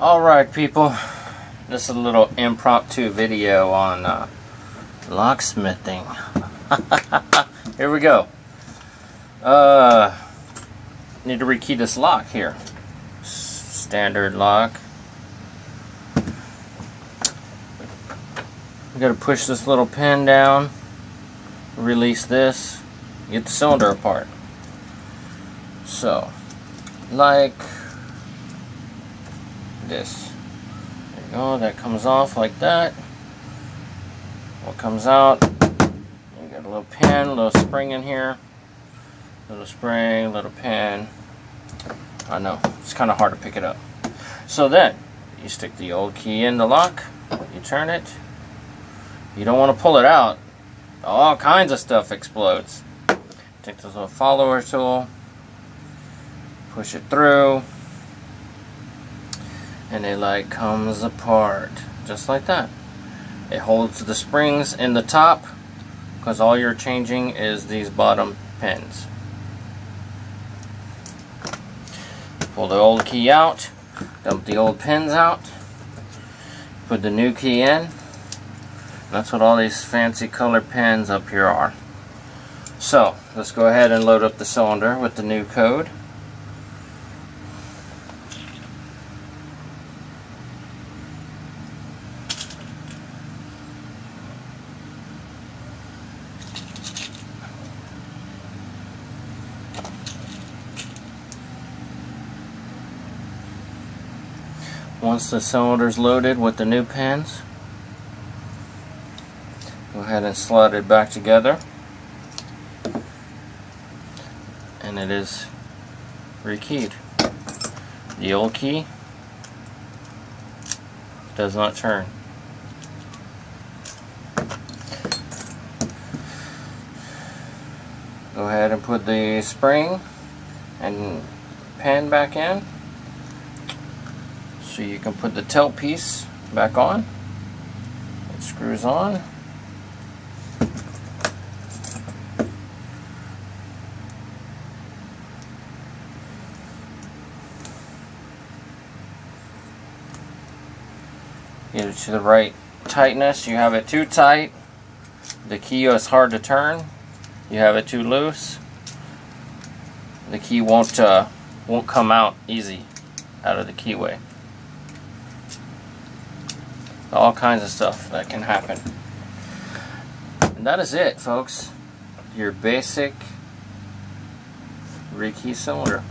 Alright people, this is a little impromptu video on locksmithing. Here we go. Need to rekey this lock here. Standard lock. We gotta push this little pin down, release this, get the cylinder apart. So, like this. There you go, that comes off like that. What comes out, you got a little pin, a little spring in here. Little spring, little pin. I know, it's kind of hard to pick it up. So then, you stick the old key in the lock, you turn it. You don't want to pull it out. All kinds of stuff explodes. Take this little follower tool, push it through, and it like comes apart just like that. It holds the springs in the top because all you're changing is these bottom pins. Pull the old key out, dump the old pins out, put the new key in. That's what all these fancy color pins up here are. So let's go ahead and load up the cylinder with the new code. Once the cylinder is loaded with the new pins, go ahead and slide it back together, and it is rekeyed. The old key does not turn. Go ahead and put the spring and pin back in so you can put the tail piece back on. It screws on. Get it to the right tightness. You have it too tight, the key is hard to turn. You have it too loose, the key won't come out easy out of the keyway. All kinds of stuff that can happen. And that is it, folks. Your basic rekey cylinder.